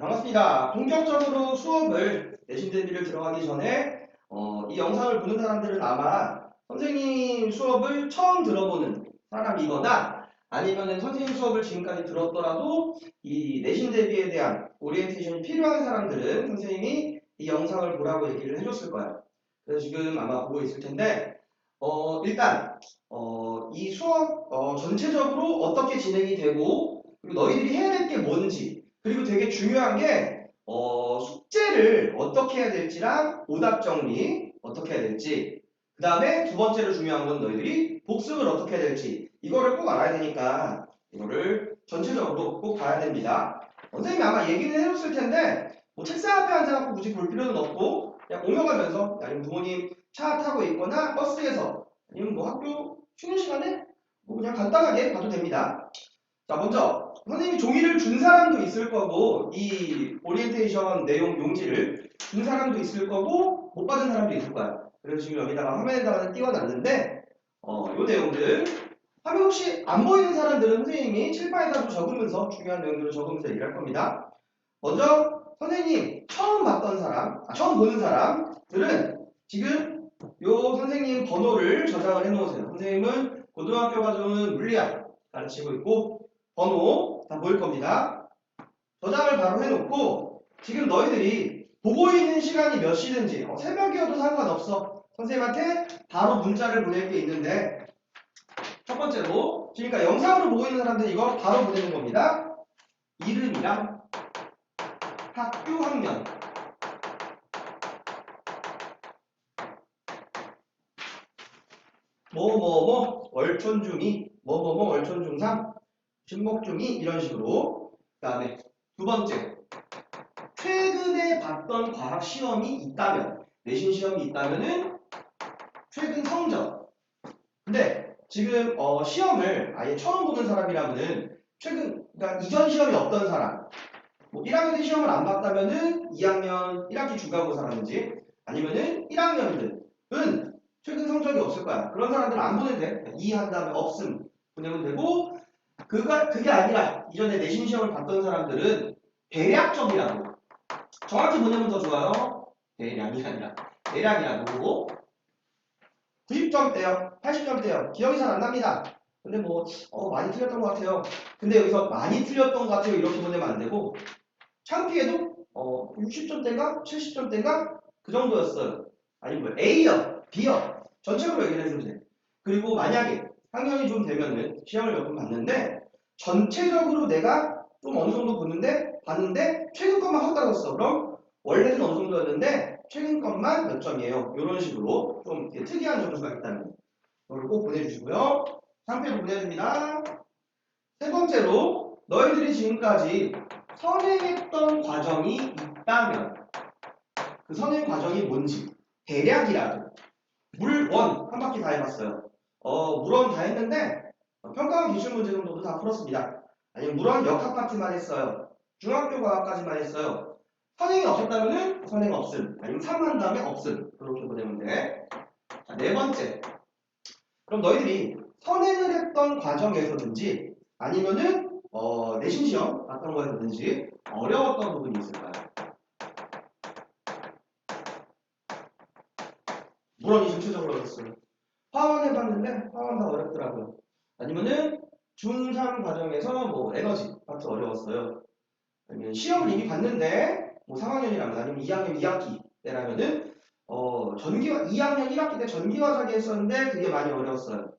반갑습니다. 본격적으로 수업을 내신 대비를 들어가기 전에 이 영상을 보는 사람들은 아마 선생님 수업을 처음 들어보는 사람이거나 아니면은 선생님 수업을 지금까지 들었더라도 이 내신 대비에 대한 오리엔테이션이 필요한 사람들은 선생님이 이 영상을 보라고 얘기를 해줬을 거야. 그래서 지금 아마 보고 있을 텐데 일단 이 수업 전체적으로 어떻게 진행이 되고 그리고 너희들이 해야 될 게 뭔지 그리고 되게 중요한 게 숙제를 어떻게 해야 될지랑 오답 정리 어떻게 해야 될지 그 다음에 두 번째로 중요한 건 너희들이 복습을 어떻게 해야 될지 이거를 꼭 알아야 되니까 이거를 전체적으로 꼭 봐야 됩니다. 선생님이 아마 얘기는 해줬을 텐데 뭐 책상 앞에 앉아갖고 굳이 볼 필요는 없고 그냥 오며 가면서 아니면 부모님 차 타고 있거나 버스에서 아니면 뭐 학교 쉬는 시간에 뭐 그냥 간단하게 봐도 됩니다. 자, 먼저 선생님이 종이를 준 사람도 있을 거고 이 오리엔테이션 내용 용지를 준 사람도 있을 거고 못 받은 사람도 있을 거야. 그래서 지금 여기다가 화면에다가 띄워놨는데 요 내용들 화면 혹시 안 보이는 사람들은 선생님이 칠판에다도 적으면서 중요한 내용들을 적으면서 얘기할 겁니다. 먼저 선생님 처음 봤던 사람, 처음 보는 사람들은 지금 요 선생님 번호를 저장을 해놓으세요. 선생님은 고등학교 과정은 물리학 가르치고 있고 번호 다 보일 겁니다. 저장을 바로 해놓고 지금 너희들이 보고 있는 시간이 몇 시든지 새벽이어도 상관없어. 선생님한테 바로 문자를 보낼 게 있는데 첫 번째로 그러니까 영상으로 보고 있는 사람들은 이거 바로 보내는 겁니다. 이름이랑 학교 학년 뭐뭐뭐 월촌중2 뭐뭐뭐 월촌중3 신목중2 이런 식으로 그 다음에 두 번째 최근에 봤던 과학 시험이 있다면 내신 시험이 있다면은 최근 성적 근데 지금 시험을 아예 처음 보는 사람이라면은 최근 그러니까 이전 시험이 없던 사람 뭐 1학년 때 시험을 안 봤다면은 2학년 1학기 중간고사라든지 아니면은 1학년들은 최근 성적이 없을 거야. 그런 사람들은 안 보내도 돼. 이해한 다음에 없음 보내면 되고 그게 아니라 이전에 내신 시험을 봤던 사람들은 대략적이라고 정확히 보내면 더 좋아요. 대량이 아니라 대략이라고 보고 90점대요. 80점대요. 기억이 잘 안 납니다. 근데 뭐 많이 틀렸던 것 같아요. 근데 여기서 많이 틀렸던 것 같아요. 이렇게 보내면 안 되고 창피해도 60점대인가 70점대인가 그 정도였어요. 아니면 뭐 A요, B요. 전체적으로 얘기를 해주면 돼. 그리고 만약에 학년이 좀 되면은 시험을 몇 번 봤는데 전체적으로 내가 좀 어느 정도 봤는데 최근 것만 확 따졌어. 그럼 원래는 어느 정도였는데 최근 것만 몇 점이에요. 이런 식으로 좀 특이한 점수가 있다면 이걸 꼭 보내주시고요. 상표로 보내줍니다. 세 번째로 너희들이 지금까지 선행했던 과정이 있다면 그 선행 과정이 뭔지 대략이라도 물원 한 바퀴 다 해봤어요. 물원 다 했는데 평가원 기출 문제 정도도 다 풀었습니다. 아니면 물원 역학 파트만 했어요. 중학교 과학까지만 했어요. 선행이 없었다면은 선행 없음 아니면 3한 다음에 없음 그렇게 보내면 돼. 자, 네 번째 그럼 너희들이 선행을 했던 과정에서든지 아니면은 내신 시험 봤던 거에서든지 어려웠던 부분이 있을까요? 물론 이 전체적으로 어렵어요. 화원 해봤는데 화원 다 어렵더라고요. 아니면은 중3 과정에서 뭐 에너지 파트 어려웠어요. 아니면 시험을 이미 봤는데 뭐 3학년이라면 아니면 2학년 2학기 때라면은 전기화 2학년 1학기 때 전기화작이 했었는데 그게 많이 어려웠어요.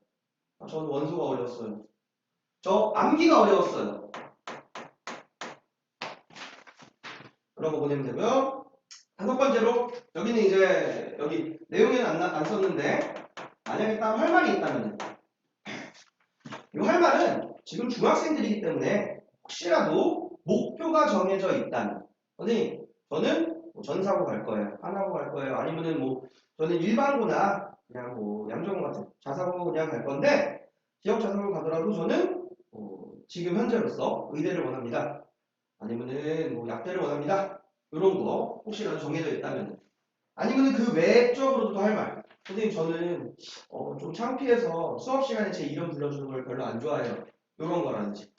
저는 원소가 어려웠어요. 저 암기가 어려웠어요. 그런 거 보내면 되고요. 다섯 번째로 여기는 이제 여기 내용에는 안 썼는데 만약에 딱 할 말이 있다면 이 할 말은 지금 중학생들이기 때문에 혹시라도 목표가 정해져 있다면 선생님 저는 뭐 전사고 갈 거예요. 하나고 갈 거예요. 아니면은 뭐 저는 일반고나 그냥 뭐 양정고 같은 자사고 그냥 갈 건데 지역 자사고 가더라도 저는 지금 현재로서 의대를 원합니다. 아니면은 뭐 약대를 원합니다. 이런 거 혹시라도 정해져 있다면 아니면은 그 외적으로도 할 말. 선생님 저는 좀 창피해서 수업 시간에 제 이름 불러주는 걸 별로 안 좋아해요. 이런 거라든지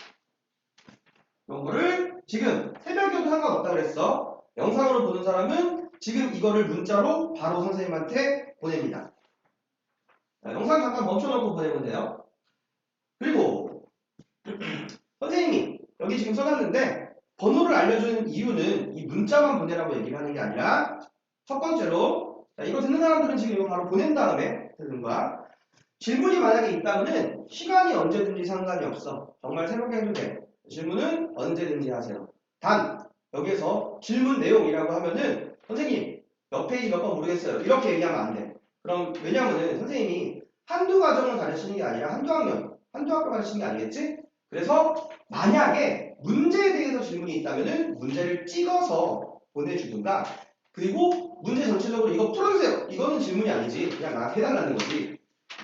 이런 거를 지금 새벽이어도 상관없다 그랬어. 영상으로 보는 사람은 지금 이거를 문자로 바로 선생님한테 보냅니다. 자, 영상 잠깐 멈춰놓고 보내면 돼요. 그리고 선생님이 여기 지금 써놨는데 번호를 알려주는 이유는 이 문자만 보내라고 얘기를 하는 게 아니라 첫 번째로 자, 이거 듣는 사람들은 지금 이거 바로 보낸 다음에 듣는 거야. 질문이 만약에 있다면은 시간이 언제든지 상관이 없어. 정말 새롭게 해도 돼. 질문은 언제든지 하세요. 단 여기에서 질문 내용이라고 하면은 선생님 몇 페이지 몇 번 모르겠어요. 이렇게 얘기하면 안 돼. 그럼 왜냐면은 선생님이 한두 과정을 가르치는 게 아니라 한두 학년, 한두 학교 가르치는 게 아니겠지? 그래서 만약에 문제에 대해서 질문이 있다면은 문제를 찍어서 보내주든가 그리고 문제 전체적으로 이거 풀어주세요. 이거는 질문이 아니지. 그냥 나한테 해달라는 거지.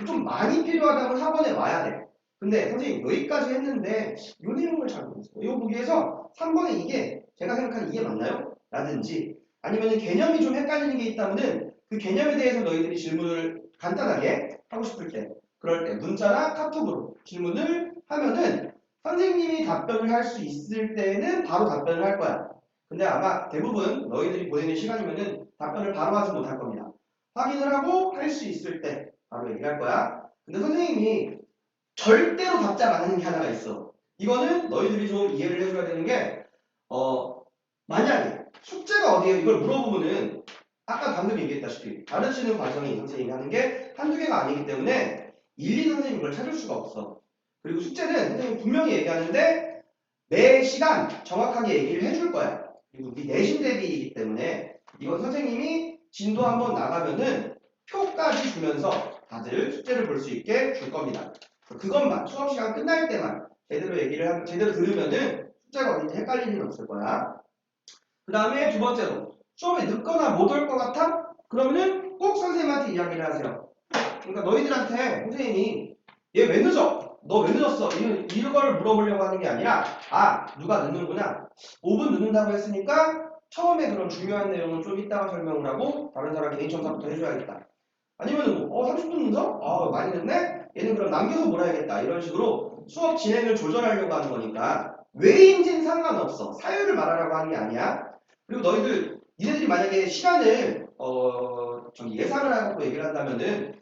좀 많이 필요하다면 학원에 와야 돼. 근데 선생님 여기까지 했는데 이 내용을 잘 모르겠어요. 이거 보기 위해서 3번에 이게 제가 생각하는 이게 맞나요? 라든지 아니면 개념이 좀 헷갈리는 게 있다면은 그 개념에 대해서 너희들이 질문을 간단하게 하고 싶을 때 그럴 때 문자나 카톡으로 질문을 하면은 선생님이 답변을 할 수 있을 때는 바로 답변을 할 거야. 근데 아마 대부분 너희들이 보내는 시간이면은 답변을 바로 하지 못할 겁니다. 확인을 하고 할 수 있을 때 바로 얘기할 거야. 근데 선생님이 절대로 답장 안 하는 게 하나가 있어. 이거는 너희들이 좀 이해를 해줘야 되는 게 만약에 숙제가 어디에요? 이걸 물어보면은 아까 방금 얘기했다시피 가르치는 과정이 선생님이 하는 게 한두 개가 아니기 때문에 일일이 선생님이 그걸 찾을 수가 없어. 그리고 숙제는 선생님이 분명히 얘기하는데 매 시간 정확하게 얘기를 해줄 거야. 그리고 네 내신 대비이기 때문에 이건 선생님이 진도 한번 나가면은 표까지 주면서 다들 숙제를 볼 수 있게 줄 겁니다. 그것만 수업 시간 끝날 때만 제대로 얘기를 하면 제대로 들으면은 숙제가 어딘지 헷갈릴 일은 없을 거야. 그 다음에 두 번째로 수업에 늦거나 못 올 것 같아? 그러면은 꼭 선생님한테 이야기를 하세요. 그러니까 너희들한테 선생님이 얘 왜 늦어? 너 왜 늦었어? 이걸 물어보려고 하는 게 아니라 누가 늦는구나. 5분 늦는다고 했으니까 처음에 그런 중요한 내용은 좀 이따가 설명을 하고 다른 사람 개인 첨삭부터 해줘야겠다. 아니면은 30분 늦어? 많이 늦네? 얘는 그럼 남겨서 몰아야겠다. 이런 식으로 수업 진행을 조절하려고 하는 거니까 왜인지는 상관없어. 사유를 말하라고 하는 게 아니야. 그리고 니네들이 만약에 시간을 좀 예상을 하고 얘기를 한다면은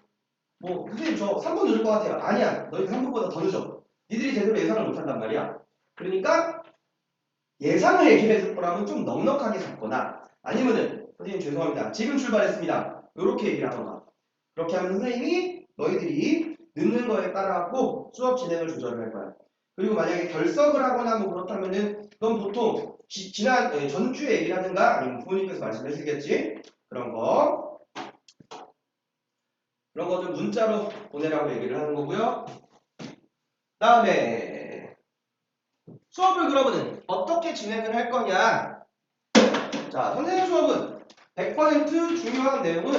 선생님 저 3분 늦을 것 같아요. 아니야. 너희들 3분보다 더 늦어. 니들이 제대로 예상을 못한단 말이야. 그러니까 예상을 얘기를 해줄 거라면 좀 넉넉하게 잡거나 아니면은 선생님 죄송합니다. 지금 출발했습니다. 이렇게 얘기를 하거나 그렇게 하면 선생님이 너희들이 늦는 거에 따라갖고 수업 진행을 조절을 할 거야. 그리고 만약에 결석을 하거나 그렇다면은 넌 보통 전주에 얘기를 하든가 아니면 부모님께서 말씀해 주시겠지? 그런 거 좀 문자로 보내라고 얘기를 하는 거고요. 다음에 수업을 그러면은 어떻게 진행을 할 거냐? 자, 선생님 수업은 100% 중요한 내용은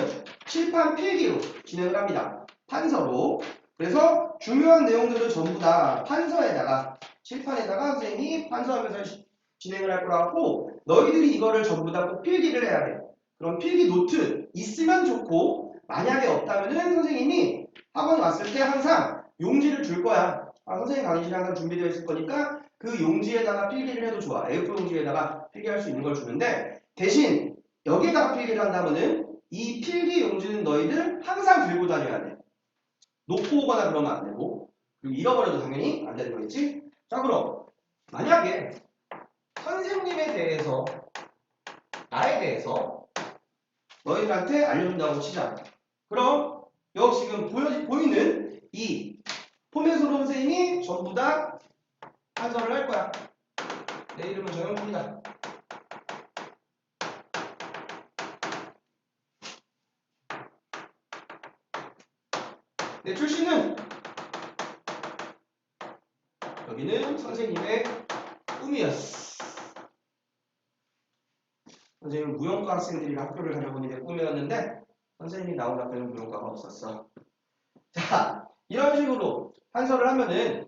칠판 필기로 진행을 합니다. 판서로. 그래서 중요한 내용들은 전부 다 판서에다가 칠판에다가 선생님이 판서하면서 진행을 할 거라고 너희들이 이거를 전부 다 꼭 필기를 해야 돼. 그럼 필기 노트 있으면 좋고 만약에 없다면은 선생님이 학원에 왔을 때 항상 용지를 줄 거야. 선생님 강의실에 항상 준비되어 있을 거니까 그 용지에다가 필기를 해도 좋아. A4 용지에다가 필기할 수 있는 걸 주는데 대신 여기에다가 필기를 한다면은 이 필기 용지는 너희들 항상 들고 다녀야 돼. 놓고 오거나 그러면 안 되고 그리고 잃어버려도 당연히 안 되는 거겠지? 자 그럼 만약에 선생님에 대해서 나에 대해서 너희들한테 알려준다고 치자. 그럼 여기 지금 보이는 이 포맷으로 선생님이 전부 다 판서를 할 거야. 내 이름은 정영준이다. 내 출신은 여기는 선생님의 꿈이었어. 선생님은 무용과 학생들이랑 학교를 다녀보는 게 꿈이었는데 선생님이 나온 학교는 무용과가 없었어. 자, 이런 식으로 판서를 하면은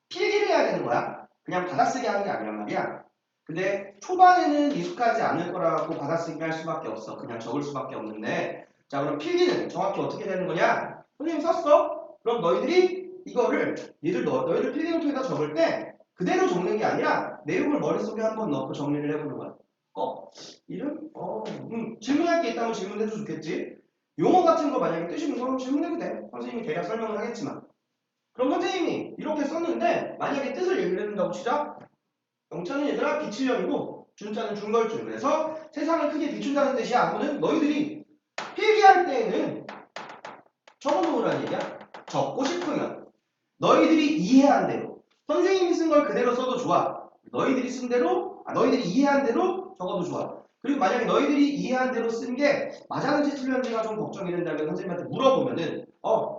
필기를 해야 되는 거야. 그냥 받아쓰기 하는 게 아니란 말이야. 근데 초반에는 익숙하지 않을 거라고 받아쓰기 할 수밖에 없어. 그냥 적을 수밖에 없는데 자 그럼 필기는 정확히 어떻게 되는 거냐? 선생님 썼어? 그럼 너희들이 이거를 너희들 필기노트에다 적을 때 그대로 적는 게 아니라 내용을 머릿속에 한번 넣고 정리를 해보는 거야. 이름? 질문할 게 있다면 질문해도 좋겠지. 용어 같은 거 만약에 뜻이 궁금하면 질문해도 돼. 선생님이 대략 설명을 하겠지만. 그럼 선생님이 이렇게 썼는데 만약에 뜻을 얘기를 해준다고 치자. 영차는 얘들아 비칠령이고 준자는 중벌줄. 그래서 세상을 크게 비춘다는 뜻이야. 그거는 너희들이 필기할 때에는 적어놓으라는 얘기야. 적고 싶으면 너희들이 이해한 대로 선생님이 쓴 걸 그대로 써도 좋아. 너희들이 쓴 대로 너희들이 이해한 대로 적어도 좋아. 그리고 만약에 너희들이 이해한 대로 쓴 게 맞았는지 틀렸는지가 좀 걱정이 된다면 선생님한테 물어보면은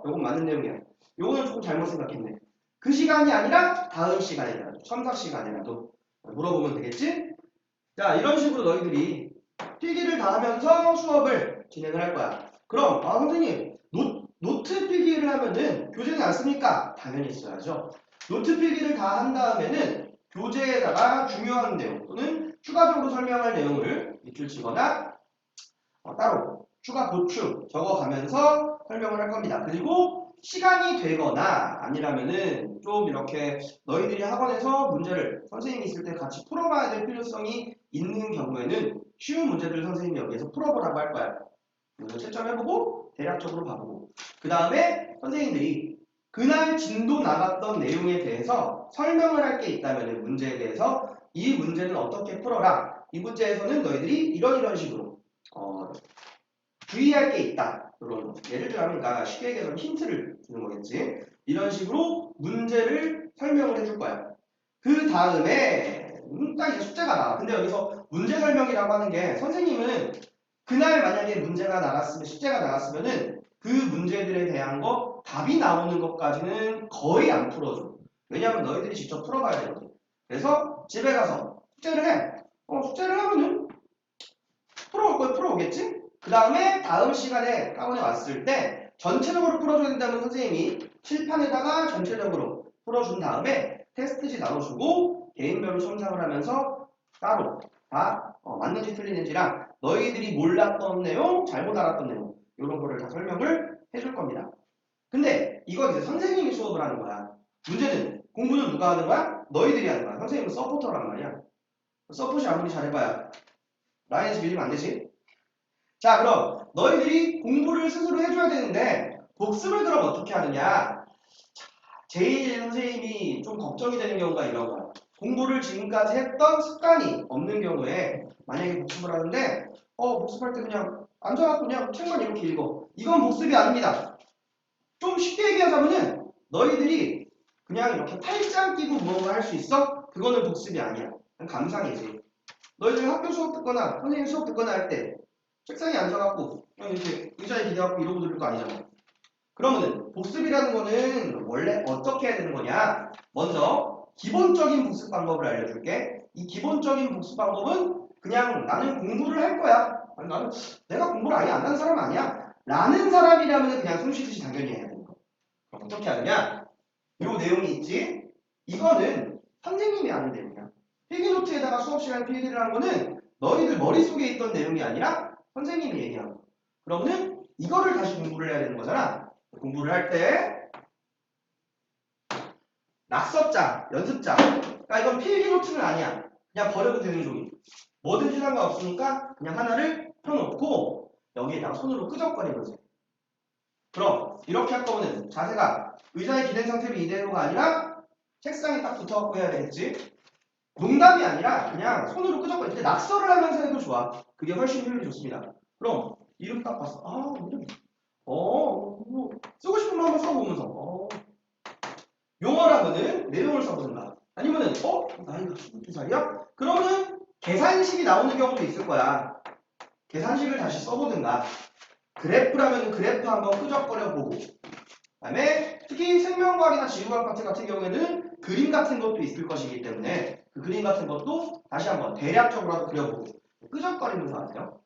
요건 맞는 내용이야. 요거는 조금 잘못 생각했네. 그 시간이 아니라 다음 시간이라도 첨삭 시간이라도 물어보면 되겠지? 자, 이런 식으로 너희들이 필기를 다 하면서 수업을 진행을 할 거야. 그럼 선생님 노트 필기를 하면은 교재는 안 씁니까? 당연히 써야죠. 노트 필기를 다 한 다음에는 교재에다가 중요한 내용 또는 추가적으로 설명할 내용을 밑줄 치거나 따로 추가 보충 적어가면서 설명을 할 겁니다. 그리고 시간이 되거나 아니라면은 좀 이렇게 너희들이 학원에서 문제를 선생님이 있을 때 같이 풀어봐야 될 필요성이 있는 경우에는 쉬운 문제들을 선생님이 여기에서 풀어보라고 할 거야. 그래서 채점해보고 대략적으로 봐보고 그 다음에 선생님들이 그날 진도 나갔던 내용에 대해서 설명을 할 게 있다면 문제에 대해서 이 문제는 어떻게 풀어라. 이 문제에서는 너희들이 이런 식으로 주의할 게 있다. 이런 예를 들면 그러니까 쉽게 얘기해서 힌트를 주는 거겠지. 이런 식으로 문제를 설명을 해줄 거야. 그 다음에 딱 이제 숙제가 나와. 근데 여기서 문제 설명이라고 하는 게 선생님은 그날 만약에 문제가 나갔으면 숙제가 나갔으면은 그 문제들에 대한 거 답이 나오는 것까지는 거의 안 풀어줘. 왜냐하면 너희들이 직접 풀어봐야 되거든. 그래서 집에 가서 숙제를 해. 숙제를 하면은 풀어올 거야. 풀어오겠지? 그 다음에 다음 시간에 학원에 왔을 때 전체적으로 풀어줘야 된다면 선생님이 칠판에다가 전체적으로 풀어준 다음에 테스트지 나눠주고 개인별로 첨삭을 하면서 따로 다 맞는지 틀리는지랑 너희들이 몰랐던 내용, 잘못 알았던 내용 이런 거를 다 설명을 해줄 겁니다. 근데 이건 이제 선생님이 수업을 하는 거야. 문제는 공부는 누가 하는 거야? 너희들이 하는 거야. 선생님은 서포터란 말이야. 서포시 아무리 잘해봐야 라인에서 밀리면 안 되지. 자, 그럼 너희들이 공부를 스스로 해줘야 되는데 복습을 그럼 어떻게 하느냐? 제일 선생님이 좀 걱정이 되는 경우가 이런 거야. 공부를 지금까지 했던 습관이 없는 경우에 만약에 복습을 하는데 복습할 때 그냥 앉아갖고 그냥 책만 이렇게 읽어. 이건 복습이 아닙니다. 좀 쉽게 얘기하자면은 너희들이 그냥 이렇게 팔짱 끼고 무언가 할 수 있어? 그거는 복습이 아니야. 그냥 감상이지. 너희들 학교 수업 듣거나 선생님 수업 듣거나 할 때 책상에 앉아갖고 그냥 이렇게 의자에 기대갖고 이러고 들을 거 아니잖아. 그러면은 복습이라는 거는 원래 어떻게 해야 되는 거냐? 먼저 기본적인 복습 방법을 알려줄게. 이 기본적인 복습 방법은 그냥 나는 공부를 할 거야. 아니, 나는 내가 공부를 아예 안 하는 사람 아니야. 라는 사람이라면 그냥 손 씻듯이 당연히 해야 되는 거. 그럼 어떻게 하느냐? 요 내용이 있지? 이거는 선생님이 아는 내용이야. 필기노트에다가 수업 시간에 필기를 하는 거는 너희들 머릿속에 있던 내용이 아니라 선생님이 얘기하는 거. 그러면은 이거를 다시 공부를 해야 되는 거잖아. 공부를 할 때 낙서장, 연습장. 그러니까 이건 필기노트는 아니야. 그냥 버려도 되는 종이. 뭐든지 상관없으니까 그냥 하나를 펴놓고 여기에다가 손으로 끄적거리면서 해. 그럼 이렇게 할 거면 자세가 의자에 기댄 상태로 이대로가 아니라 책상에 딱 붙어갖고 해야 되겠지. 농담이 아니라 그냥 손으로 끄적거려. 근데 낙서를 하면서 해도 좋아. 그게 훨씬 효율이 좋습니다. 그럼 이름 딱 봤어. 이름. 뭐 쓰고 싶은 거 한번 써보면서 용어라면은 내용을 써보든가 아니면은 나이가 22살이야? 그러면은 계산식이 나오는 경우도 있을 거야. 계산식을 다시 써보든가 그래프라면 그래프 한번 끄적거려보고 그다음에 특히 생명과학이나 지구과학 같은 경우에는 그림 같은 것도 있을 것이기 때문에 그 그림 같은 것도 다시 한번 대략적으로라도 그려보고 끄적거리면서 하세요.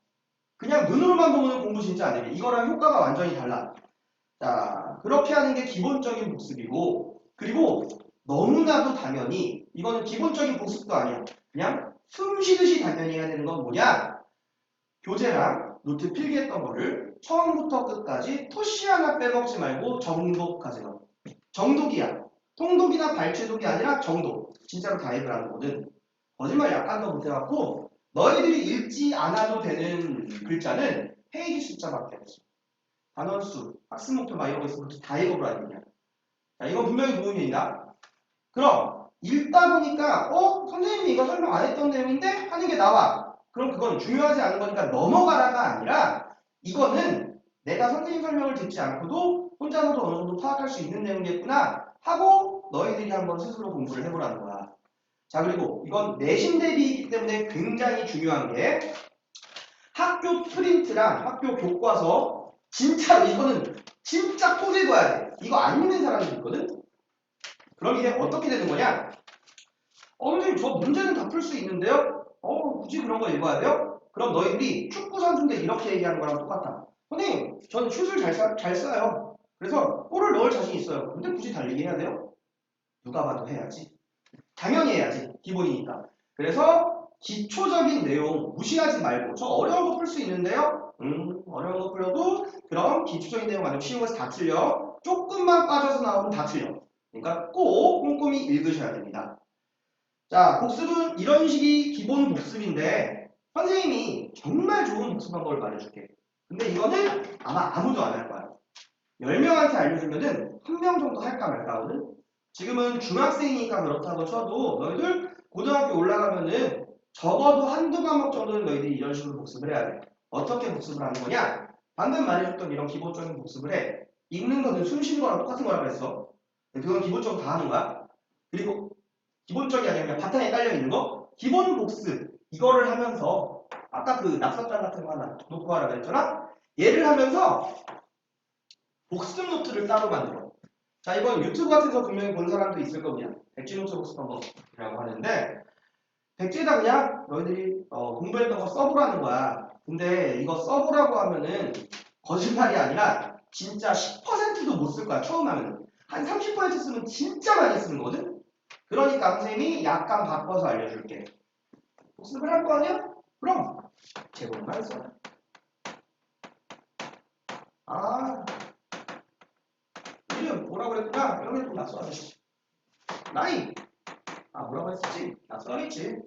그냥 눈으로만 보면 공부 진짜 안 됩니다. 이거랑 효과가 완전히 달라. 자, 그렇게 하는 게 기본적인 복습이고 그리고 너무나도 당연히 이거는 기본적인 복습도 아니야. 그냥 숨 쉬듯이 당연히 해야 되는 건 뭐냐? 교재랑 노트 필기했던 거를 처음부터 끝까지 토시 하나 빼먹지 말고 정독까지 넣어. 정독이야. 통독이나 발췌독이 아니라 정독. 진짜로 가입을 하는 거거든. 거짓말 약간 더 못해갖고 너희들이 읽지 않아도 되는 글자는 페이지 숫자밖에 없어. 단원수, 학습 목표 막 이런 거 있으면 다 읽어보라 그냥. 자, 이건 분명히 도움이 된다. 그럼 읽다 보니까 선생님이 이거 설명 안 했던 내용인데 하는 게 나와. 그럼 그건 중요하지 않은 거니까 넘어가라가 아니라 이거는 내가 선생님 설명을 듣지 않고도 혼자서도 어느 정도 파악할 수 있는 내용이겠구나 하고 너희들이 한번 스스로 공부를 해보라는 거야. 자, 그리고 이건 내신 대비이기 때문에 굉장히 중요한 게 학교 프린트랑 학교 교과서 진짜로 이거는 진짜 꼭 읽어야 돼. 이거 안 읽는 사람들이 있거든? 그럼 이게 어떻게 되는 거냐? 선생님 저 문제는 다 풀 수 있는데요? 굳이 그런 거 읽어야 돼요? 그럼 너희들이 축구 선수인데 이렇게 얘기하는 거랑 똑같아. 선생님 저는 슛을 잘 쏴요. 그래서 골을 넣을 자신 있어요. 근데 굳이 달리기 해야 돼요? 누가 봐도 해야지. 당연히 해야지. 기본이니까. 그래서 기초적인 내용 무시하지 말고 저 어려운 거 풀 수 있는데요? 어려운 거 풀려도 그럼 기초적인 내용 아니고 쉬운 거에서 다 틀려. 조금만 빠져서 나오면 다 틀려. 그러니까 꼭 꼼꼼히 읽으셔야 됩니다. 자, 복습은 이런 식이 기본 복습인데 선생님이 정말 좋은 복습 방법을 말해줄게. 근데 이거는 아마 아무도 안 할 거야. 10명한테 알려주면은 1명 정도 할까 말까 하거든? 지금은 중학생이니까 그렇다고 쳐도 너희들 고등학교 올라가면은 적어도 한두 과목 정도는 너희들이 이런 식으로 복습을 해야 돼. 어떻게 복습을 하는 거냐? 방금 말해줬던 이런 기본적인 복습을 해. 읽는 거는 숨 쉬는 거랑 똑같은 거라고 했어. 그건 기본적으로 다 하는 거야. 그리고 기본적이 아니라 그냥 바탕에 깔려있는 거 기본 복습 이거를 하면서 아까 그 낙서장 같은 거 하나 놓고 하라고 했잖아. 얘를 하면서 복습 노트를 따로 만들어. 자, 이건 유튜브 같은 거 분명히 본 사람도 있을 거냐. 백지 노트 복습 방법이라고 하는데 백지에다 그냥 너희들이 공부했던 거 써보라는 거야. 근데 이거 써보라고 하면은 거짓말이 아니라 진짜 10%도 못 쓸 거야. 처음 하면은 한 30% 쓰면 진짜 많이 쓰는 거거든. 그러니까 선생님이 약간 바꿔서 알려줄게. 복습을 할 거 아니야? 그럼 제목만 써. 이름 뭐라고 그랬구나. 이런 게좀 낙서하듯이. 나이 뭐라고 했었지? 낙서하겠지.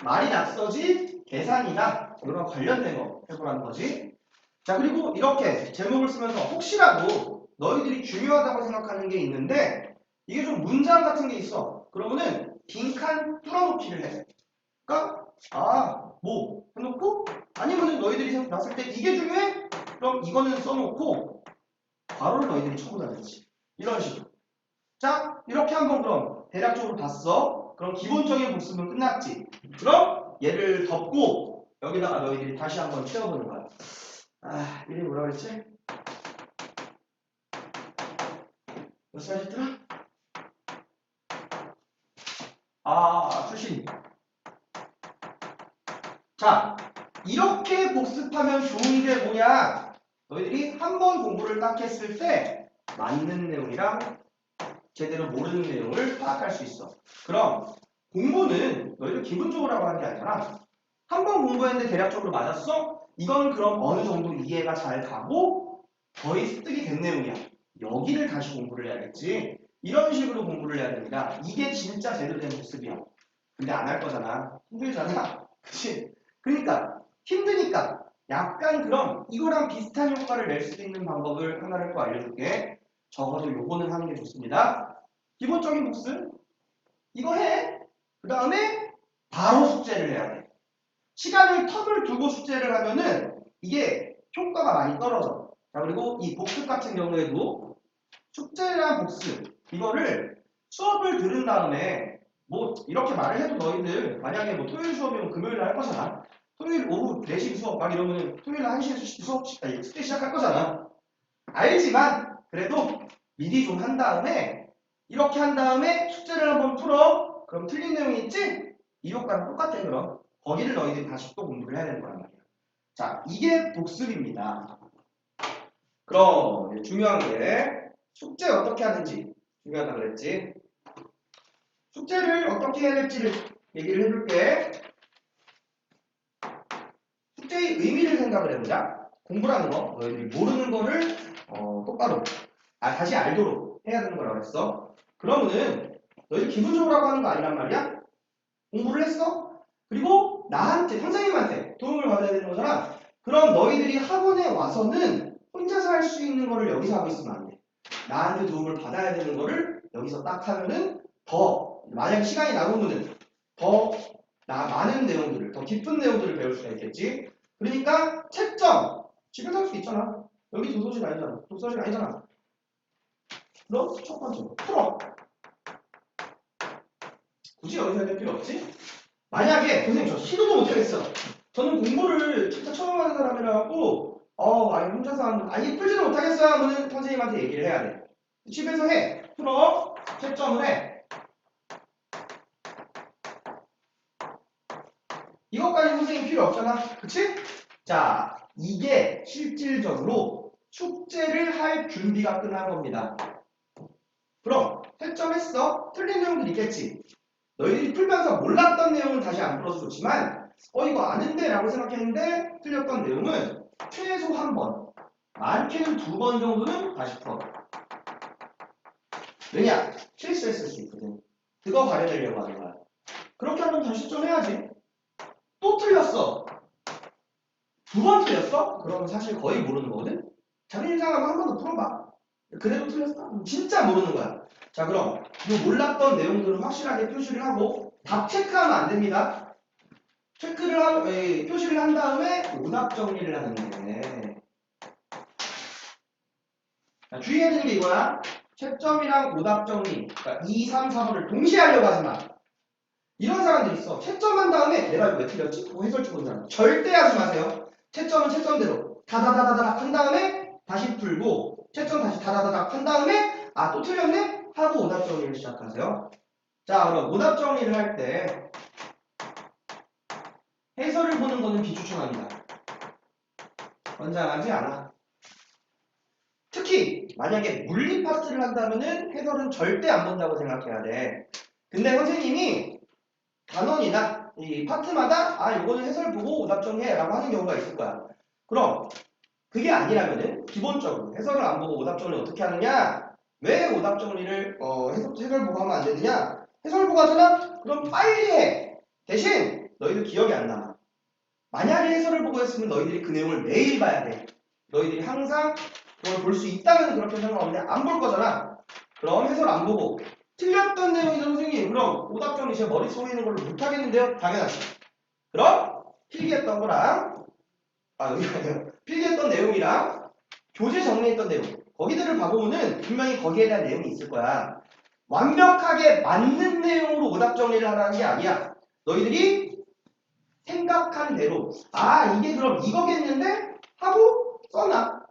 말이 낙서지 계산이나 이거랑 관련된 거 해보라는 거지. 자, 그리고 이렇게 제목을 쓰면서 혹시라도 너희들이 중요하다고 생각하는 게 있는데 이게 좀 문장 같은 게 있어. 그러면은 빈칸 뚫어놓기를 해. 그러니까 뭐 해놓고 아니면은 너희들이 생각났을 때 이게 중요해? 그럼 이거는 써놓고 괄호를 너희들이 쳐보자든지 이런 식으로. 자, 이렇게 한번 그럼 대략적으로 봤어. 그럼 기본적인 복습은 끝났지. 그럼 얘를 덮고 여기다가 너희들이 다시 한번 채워보는 거야. 이름이 뭐라 그랬지? 몇 살이더라? 출신. 자, 이렇게 복습하면 좋은 게 뭐냐? 너희들이 한 번 공부를 딱 했을 때 맞는 내용이랑 제대로 모르는 내용을 파악할 수 있어. 그럼 공부는 너희들 기분적으로 하는 게 아니잖아. 한 번 공부했는데 대략적으로 맞았어? 이건 그럼 어느 정도 이해가 잘 가고 거의 습득이 된 내용이야. 여기를 다시 공부를 해야겠지. 이런 식으로 공부를 해야 됩니다. 이게 진짜 제대로 된 복습이야. 근데 안 할 거잖아. 힘들잖아. 그치? 그러니까 힘드니까 약간 그럼 이거랑 비슷한 효과를 낼 수 있는 방법을 하나를 또 알려줄게. 적어도 요거는 하는 게 좋습니다. 기본적인 복습 이거 해. 그 다음에 바로 숙제를 해야 돼. 시간을 텀을 두고 숙제를 하면은 이게 효과가 많이 떨어져. 자, 그리고 이 복습 같은 경우에도 숙제랑 복습 이거를 수업을 들은 다음에 뭐 이렇게 말을 해도 너희들 만약에 뭐 토요일 수업이면 금요일에 할 거잖아. 토요일 오후 4시 수업 막 이러면 토요일 1시에 수업 숙제 시작할 거잖아. 알지만 그래도 미리 좀 한 다음에 이렇게 한 다음에 숙제를 한번 풀어. 그럼 틀린 내용이 있지? 이 효과는 똑같아. 그럼 거기를 너희들이 다시 또 공부를 해야 되는 거란 말이야. 자, 이게 복습입니다. 그럼 중요한 게 숙제 어떻게 하는지 중요하다 그랬지. 숙제를 어떻게 해야 될지를 얘기를 해줄게. 숙제의 의미를 생각을 해보자. 공부라는 거, 너희들이 모르는 거를 똑바로 다시 알도록 해야 되는 거라고 했어. 그러면은 너희들 기분 좋으라고 하는 거 아니란 말이야? 공부를 했어? 그리고 나한테, 선생님한테 도움을 받아야 되는 거잖아. 그럼 너희들이 학원에 와서는 혼자서 할 수 있는 거를 여기서 하고 있으면 안 돼. 나한테 도움을 받아야 되는 거를 여기서 딱 하면은 더, 만약에 시간이 남으면은 더 많은 내용들을, 더 깊은 내용들을 배울 수가 있겠지. 그러니까 채점, 집에서 할 수 있잖아. 여기 도서실 아니잖아. 독서실 아니잖아. 그럼 첫 번째, 풀어. 굳이 여기서 해야 될 필요 없지? 만약에 선생님 저 시도도 못하겠어. 저는 공부를 진짜 처음 하는 사람이라 갖고 아니 혼자서 하면 아니 풀지도 못하겠어요 하면은 선생님한테 얘기를 해야 돼. 집에서 해. 풀어. 채점을 해. 이것까지 선생님 필요 없잖아. 그치? 자, 이게 실질적으로 숙제를 할 준비가 끝난 겁니다. 그럼 채점했어. 틀린 내용들 있겠지. 너희들이 풀면서 몰랐던 내용은 다시 안 풀어서 좋지만 이거 아는데 라고 생각했는데 틀렸던 내용은 최소 한 번, 많게는 2번 정도는 다시 풀어. 왜냐? 실수했을 수 있거든. 그거 가려내려고 하는 거야. 그렇게 하면 다시 좀 해야지. 또 틀렸어. 2번 틀렸어? 그러면 사실 거의 모르는 거거든? 자기 인상하고 한 번 더 풀어봐. 그래도 틀렸어? 진짜 모르는 거야. 자, 그럼 이 몰랐던 내용들은 확실하게 표시를 하고 답 체크하면 안 됩니다. 표시를 한 다음에 오답 정리를 하는 거예요. 자, 주의해야 되는 게 이거야. 채점이랑 오답 정리. 그러니까 2, 3, 4번을 동시에 하려고 하지 마. 이런 사람들 있어. 채점한 다음에 내가 이거 왜 틀렸지? 그거 해설지 본 사람. 절대 하지 마세요. 채점은 채점대로 다다다다닥 한 다음에 다시 풀고 채점 다시 다다다닥 한 다음에 또 틀렸네? 하고 오답 정리를 시작하세요. 자, 그럼 오답 정리를 할 때 해설을 보는 거는 비추천합니다. 권장하지 않아. 특히 만약에 물리 파트를 한다면은 해설은 절대 안 본다고 생각해야 돼. 근데 선생님이 단원이나 이 파트마다 요거는 해설 보고 오답 정리해 라고 하는 경우가 있을 거야. 그럼 그게 아니라면은 기본적으로 해설을 안 보고 오답 정리 어떻게 하느냐? 왜 오답 정리를 해설 보고 하면 안 되느냐? 해설 보고 하잖아? 그럼 빨리 해. 대신 너희들 기억이 안 남아. 만약에 해설을 보고 했으면 너희들이 그 내용을 매일 봐야 돼. 너희들이 항상 그걸 볼 수 있다면 그렇게 상관없는데 안 볼 거잖아. 그럼 해설 안 보고 틀렸던 내용이죠 선생님. 그럼 오답 정리 제 머릿속에 있는 걸로 못 하겠는데요? 당연하지. 그럼 필기했던 거랑 여기 아니에요. 필기했던 내용이랑 교재 정리했던 내용 거기들을 봐보면은 분명히 거기에 대한 내용이 있을 거야. 완벽하게 맞는 내용으로 오답 정리를 하라는 게 아니야. 너희들이 생각한 대로 이게 그럼 이거겠는데? 하고 써놔.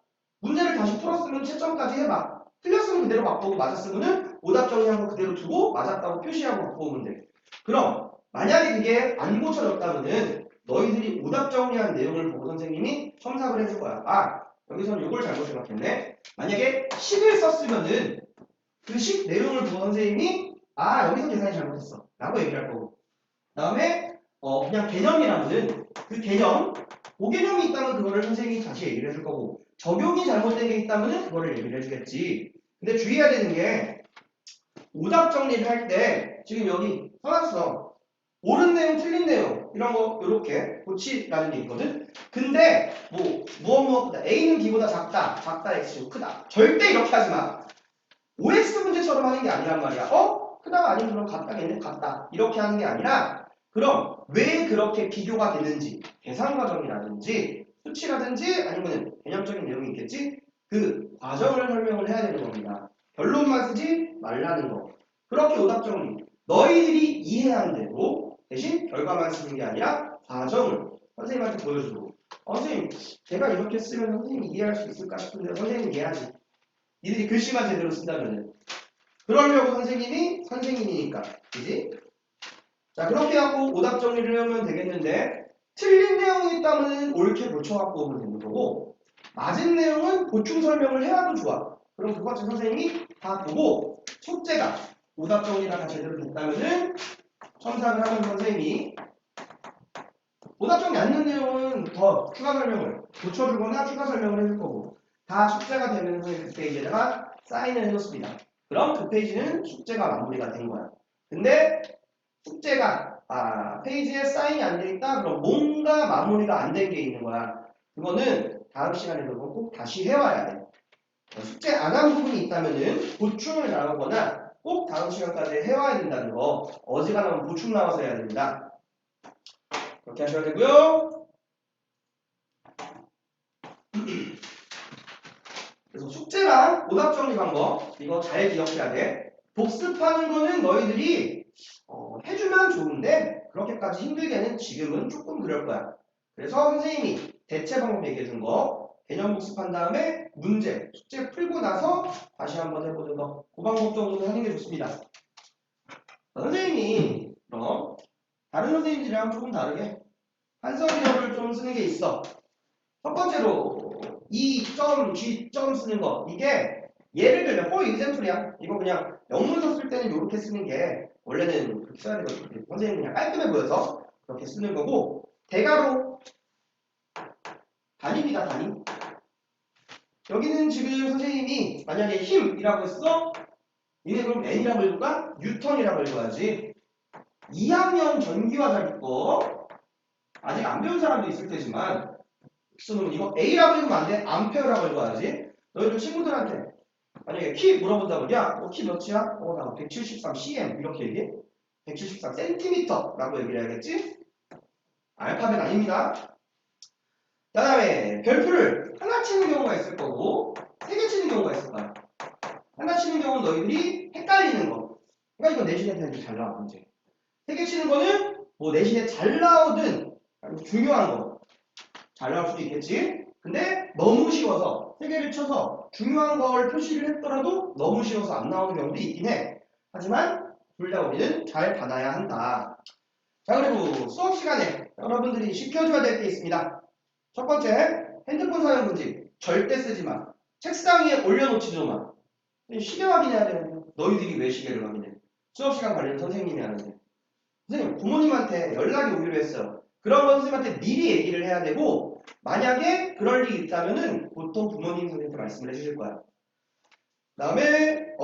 문제를 다시 풀었으면 채점까지 해봐. 틀렸으면 그대로 바꾸고 맞았으면 오답 정리한 거 그대로 두고 맞았다고 표시하고 바꾸면 돼. 그럼 만약에 그게 안 고쳐졌다면은 너희들이 오답 정리한 내용을 보고 선생님이 첨삭을 해줄 거야. 여기서는 이걸 잘못 생각했네. 만약에 식을 썼으면은 그 식 내용을 보고 선생님이 여기서 계산이 잘못했어 라고 얘기를 할 거고 그 다음에 그냥 개념이라면은 그 개념 개념이 있다면 그거를 선생님이 다시 얘기를 해줄 거고 적용이 잘못된 게 있다면 그거를 얘기를 해주겠지. 근데 주의해야 되는 게 오답 정리를 할 때 지금 여기 써놨어. 옳은 내용, 틀린 내용 이런 거 이렇게 고치라는 게 있거든. 근데 무엇 A는 B보다 작다, X는 크다. 절대 이렇게 하지 마. OX 문제처럼 하는 게 아니란 말이야. 크다가 아니면 그럼 같다겠네, 같다. 이렇게 하는 게 아니라 그럼 왜 그렇게 비교가 되는지 계산 과정이라든지 수치라든지 아니면 개념적인 내용이 있겠지? 그 과정을 설명을 해야 되는 겁니다. 결론만 쓰지 말라는 거. 그렇게 오답 정리. 너희들이 이해한 대로 대신 결과만 쓰는 게 아니라 과정을 선생님한테 보여주고 선생님 제가 이렇게 쓰면 선생님이 이해할 수 있을까 싶은데 선생님 이해하지. 니들이 글씨만 제대로 쓴다면은 그러려고 선생님이 선생님이니까 그지? 자 그렇게 하고 오답 정리를 하면 되겠는데 틀린 내용이 있다면 옳게 고쳐갖고 오면 되는 거고 맞은 내용은 보충 설명을 해야도 좋아. 그럼 그거 선생님이 다 보고 숙제가 오답 정리가 다 제대로 됐다면은 첨삭을 하면 선생님이 오답 정리 안 된 내용은 더 추가 설명을 고쳐주거나 추가 설명을 해줄 거고 다 숙제가 되면 선생님 그 페이지에다가 사인을 해놓습니다. 그럼 그 페이지는 숙제가 마무리가 된 거야. 근데 숙제가 페이지에 사인이 안 돼 있다? 그럼 뭔가 마무리가 안 된 게 있는 거야. 그거는 다음 시간에 그거 꼭 다시 해와야 돼. 숙제 안 한 부분이 있다면은 보충을 나오거나 꼭 다음 시간까지 해와야 된다는 거. 어지간하면 보충 나와서 해야 됩니다. 그렇게 하셔야 되고요. 그래서 숙제랑 오답 정리 방법 이거 잘 기억해야 돼. 복습하는 거는 너희들이 해주면 좋은데 그렇게까지 힘들게는 지금은 조금 그럴 거야. 그래서 선생님이 대체 방법 얘기해 준 거 개념 복습한 다음에 문제, 숙제 풀고 나서 다시 한번 해보는 거 그 방법 정도는 하는 게 좋습니다. 선생님이 그럼 다른 선생님들이랑 조금 다르게 한서기어를 좀 쓰는 게 있어. 첫 번째로 E.G. 쓰는 거 이게 예를 들면 for example이야. 이거 그냥 영문서 쓸 때는 이렇게 쓰는 게 원래는 그렇게 써야 되거든. 선생님 그냥 깔끔해 보여서 그렇게 쓰는 거고 대가로 단위입니다. 단위. 여기는 지금 선생님이 만약에 힘이라고 했어? 얘네 그럼 N이라고 읽을까? 뉴턴이라고 읽어야지. 2학년 전기화자 거 아직 안 배운 사람도 있을 테지만 쓰는 이거 A라고 읽으면 안 돼. 암페어라고 읽어야지. 너희들 친구들한테 만약에 키 물어본다고 야, 너 키 몇이야? 나 173 cm 이렇게 얘기해. 173 cm라고 얘기를 해야겠지? 알파벳 아닙니다. 그 다음에 별표를 하나 치는 경우가 있을 거고 3개 치는 경우가 있을 거야. 하나 치는 경우는 너희들이 헷갈리는 거. 그러니까 이거 내신에 잘 나와 문제. 3개 치는 거는 뭐 내신에 잘 나오든 중요한 거. 잘 나올 수도 있겠지. 근데 너무 쉬워서 3개를 쳐서 중요한 걸 표시를 했더라도 너무 쉬워서 안 나오는 경우도 있긴 해. 하지만 둘 다 우리는 잘 받아야 한다. 자, 그리고 수업 시간에 여러분들이 시켜줘야 될 게 있습니다. 첫 번째, 핸드폰 사용 금지. 절대 쓰지 마. 책상 위에 올려놓지도 마. 시계 확인해야 되는데 너희들이 왜 시계를 확인해? 수업 시간 관리는 선생님이 하는데. 선생님, 부모님한테 연락이 오기로 했어요. 그런 건 선생님한테 미리 얘기를 해야 되고 만약에 그럴 일이 있다면은 보통 부모님 선생님한테 말씀을 해주실 거야. 그 다음에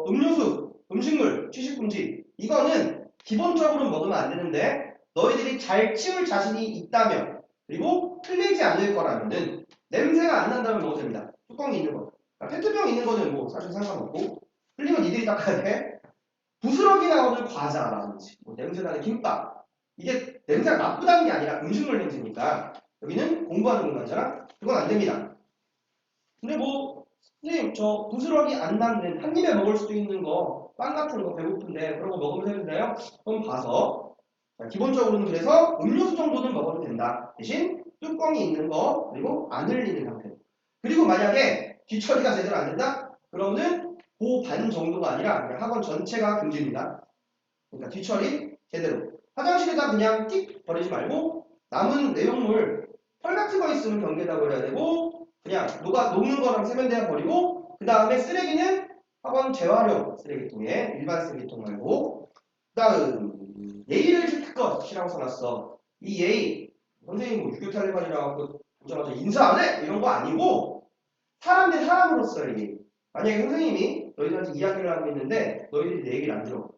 음료수, 음식물, 취식금지 이거는 기본적으로 먹으면 안 되는데 너희들이 잘 치울 자신이 있다면 그리고 틀리지 않을 거라면은 냄새가 안 난다면 먹어도 됩니다. 뚜껑이 있는 거. 페트병 있는 거는 뭐 사실 상관없고 흘리면 니들이 닦아야 돼. 부스러기 나오는 과자라든지 뭐 냄새나는 김밥 이게 냄새가 나쁘다는 게 아니라 음식물 냄새니까 여기는 공부하는 공간이잖아. 그건 안 됩니다. 근데 뭐 선생님 저 부스러기 안 나는 한 입에 먹을 수도 있는 거 빵 같은 거 배고픈데 그런 거 먹으면 되는데요? 그럼 봐서 자, 기본적으로는 그래서 음료수 정도는 먹어도 된다. 대신 뚜껑이 있는 거 그리고 안 흘리는 상태. 그리고 만약에 뒤처리가 제대로 안 된다? 그러면은 그 반 정도가 아니라 그냥 학원 전체가 금지입니다. 그러니까 뒤처리 제대로. 화장실에다 그냥 띡 버리지 말고 남은 내용물 펄 같은 거 있으면 경계에다 버려야 되고 그냥 누가 녹는 거랑 세면대에 버리고 그 다음에 쓰레기는 학원 재활용 쓰레기통에 일반 쓰레기통 말고 그 다음 예의를 지킬 것이라고 써놨어. 이 예의 선생님 뭐 유교탈레반이라고 보자마자 인사 안 해? 이런 거 아니고 사람 대 사람으로서의 예의. 만약에 선생님이 너희들한테 이야기를 하고 있는데 너희들이 내 얘기를 안 들어.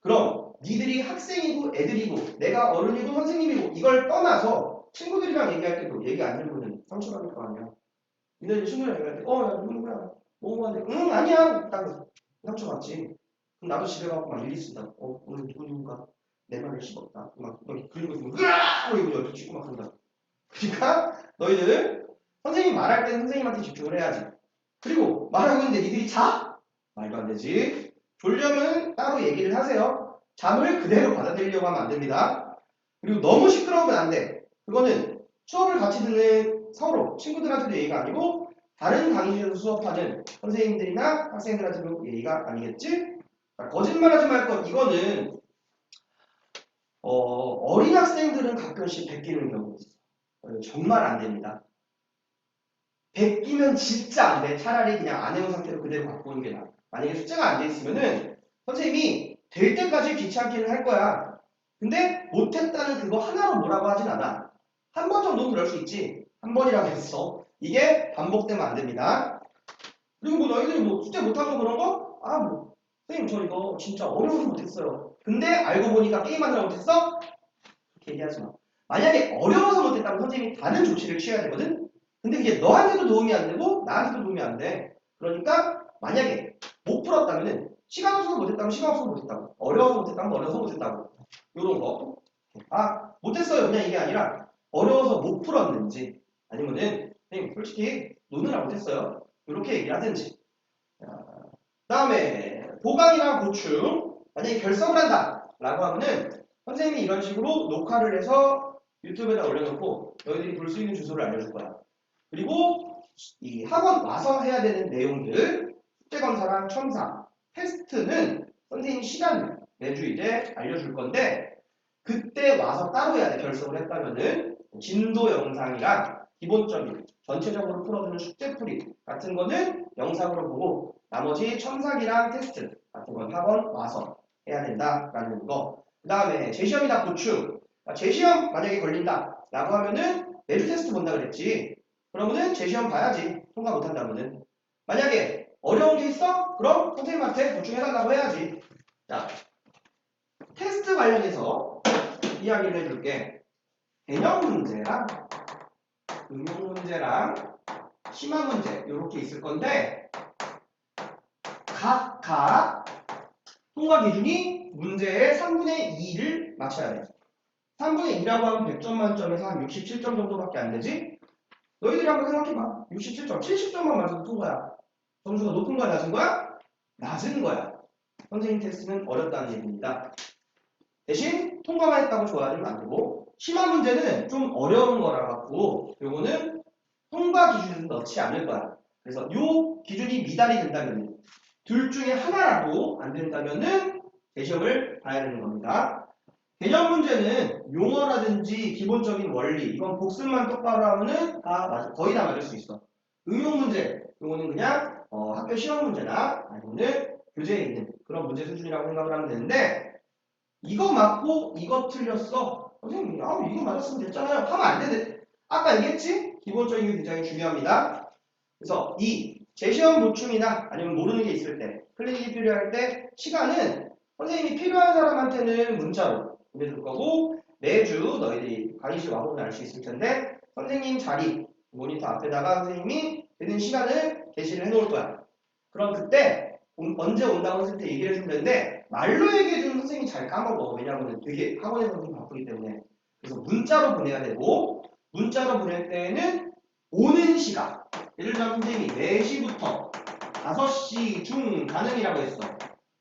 그럼 니들이 학생이고 애들이고 내가 어른이고 선생님이고 이걸 떠나서 친구들이랑 얘기할 때도 얘기 안 들으면 상처받을 거 아니야. 니들 친구랑 얘기할 때 야 누구야 뭐 하는데 응 아니야 딱 상처받지. 그럼 나도 집에 가고 막 일기 쓴다. 오늘 누군가 내 말을 씹었다. 막 그리고 으아! 이거 옆에 치고 막 그런다. 그러니까 너희들 선생님 말할 때는 선생님한테 집중을 해야지. 그리고 말하고 있는데 니들이 자? 말도 안 되지. 졸려면 따로 얘기를 하세요. 잠을 그대로 받아들이려고 하면 안 됩니다. 그리고 너무 시끄러우면 안 돼. 그거는 수업을 같이 듣는 서로 친구들한테도 예의가 아니고 다른 강의실에서 수업하는 선생님들이나 학생들한테도 예의가 아니겠지? 거짓말하지 말 것. 이거는 어린 학생들은 가끔씩 베끼는 경우가 있어. 정말 안 됩니다. 베끼면 진짜 안 돼. 차라리 그냥 안 해온 상태로 그대로 갖고 오는 게 나아. 만약에 숙제가 안 돼 있으면은 선생님이 될 때까지 귀찮게는 할 거야. 근데 못했다는 그거 하나로 뭐라고 하진 않아. 한 번 정도는 그럴 수 있지. 한 번이라고 했어. 이게 반복되면 안 됩니다. 그리고 뭐 너희들이 뭐 숙제 못한 거 그런 거? 뭐 선생님 저 이거 진짜 어려워서 못했어요. 근데 알고 보니까 게임하느라 못했어? 그렇게 얘기하지 마. 만약에 어려워서 못했다면 선생님이 다른 조치를 취해야 되거든? 근데 그게 너한테도 도움이 안 되고 나한테도 도움이 안 돼. 그러니까 만약에 못 풀었다면은 시간 없어서 못했다면 시간 없어서 못했다고. 어려워서 못했다면 어려워서 못했다고. 요런 거. 아, 못했어요. 그냥 이게 아니라 어려워서 못 풀었는지 아니면은 선생님 솔직히 노느라 못했어요. 이렇게 얘기를 하든지. 다음에 보강이나 보충. 만약에 결석을 한다 라고 하면은 선생님이 이런 식으로 녹화를 해서 유튜브에다 올려놓고 너희들이 볼 수 있는 주소를 알려줄 거야. 그리고 이 학원 와서 해야 되는 내용들, 숙제검사랑 첨사, 테스트는 선생님 시간 매주 이제 알려줄 건데 그때 와서 따로 해야 돼. 결석을 했다면은 진도 영상이랑 기본적인 전체적으로 풀어주는 숙제풀이 같은 거는 영상으로 보고 나머지 첨삭이랑 테스트 같은 건 학원 와서 해야 된다라는 거. 그 다음에 재시험이다 보충. 재시험 만약에 걸린다 라고 하면은 매주 테스트 본다 그랬지. 그러면은 재시험 봐야지. 통과 못한다면은. 만약에 어려운 게 있어? 그럼 선생님한테 보충해달라고 해야지. 자, 테스트 관련해서 이야기를 해줄게. 개념 문제랑 응용 문제랑 심화 문제 이렇게 있을 건데 각각 통과 기준이 문제의 3분의 2를 맞춰야 돼. 3분의 2라고 하면 100점 만점에서 한 67점 정도밖에 안 되지? 너희들이 한번 생각해봐. 67점, 70점만 맞아도 통과야. 점수가 높은 거야, 낮은 거야? 낮은 거야. 선생님 테스트는 어렵다는 얘기입니다. 대신 통과만 했다고 좋아하면 안 되고 심화 문제는 좀 어려운 거라 갖고 요거는 통과 기준에는 넣지 않을 거야. 그래서 요 기준이 미달이 된다면 둘 중에 하나라도 안 된다면은 재시험을 봐야 되는 겁니다. 개념 문제는 용어라든지 기본적인 원리 이건 복습만 똑바로 하면은 거의 다 맞을 수 있어. 응용 문제 요거는 그냥 학교 시험 문제나 아니면은 교재에 있는 그런 문제 수준이라고 생각을 하면 되는데 이거 맞고 이거 틀렸어. 선생님 이거 맞았으면 됐잖아요. 하면 안 되는데 아까 얘기했지? 기본적인 게 굉장히 중요합니다. 그래서 이 재시험 보충이나 아니면 모르는 게 있을 때 클리닉이 필요할 때 시간은 선생님이 필요한 사람한테는 문자로 보내줄 거고 매주 너희들이 강의실 와보면 알 수 있을 텐데 선생님 자리 모니터 앞에다가 선생님이 되는 시간을 게시를 해놓을 거야. 그럼 그때 언제 온다고 선생님한테 얘기를 해주면 되는데 말로 얘기해주면 선생님이 잘 까먹어. 왜냐하면 되게 학원에서 좀 바쁘기 때문에. 그래서 문자로 보내야 되고 문자로 보낼 때에는 오는 시간 예를 들어 선생님이 4시부터 5시 중 가능이라고 했어.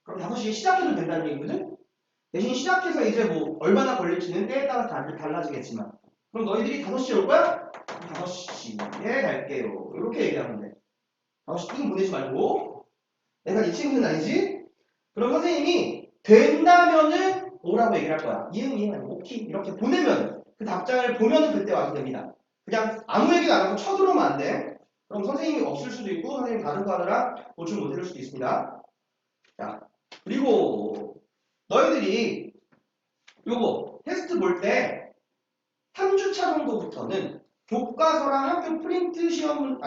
그럼 5시에 시작해도 된다는 얘기거든? 대신 시작해서 이제 뭐 얼마나 걸릴지는 때에 따라서 달라지겠지만 그럼 너희들이 5시에 올 거야? 5시에 갈게요. 이렇게 얘기하면 돼. 5시 띵 보내지 말고 내가 이 친구는 아니지? 그럼 선생님이 된다면은 오라고 얘기를 할 거야. 이응 아니면 오케이 이렇게 보내면 그 답장을 보면은 그때 와도 됩니다. 그냥 아무 얘기도 안 하고 쳐들어오면 안 돼. 그럼 선생님이 없을 수도 있고 선생님 다른 거 하느라 보충 못 해줄 수도 있습니다. 자, 그리고 너희들이 요거 테스트 볼 때 3주차 정도부터는 교과서랑 학교 프린트 시험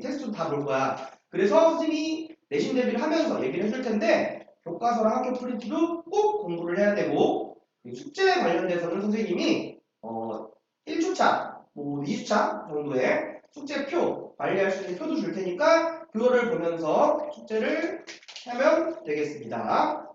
테스트도 다 볼 거야. 그래서 선생님이 내신 대비를 하면서 얘기를 해줄 텐데 교과서랑 학교 프린트도 꼭 공부를 해야 되고 숙제 관련돼서는 선생님이 1주차, 뭐 2주차 정도의 숙제표 관리할 수 있는 표도 줄 테니까 그거를 보면서 숙제를 하면 되겠습니다.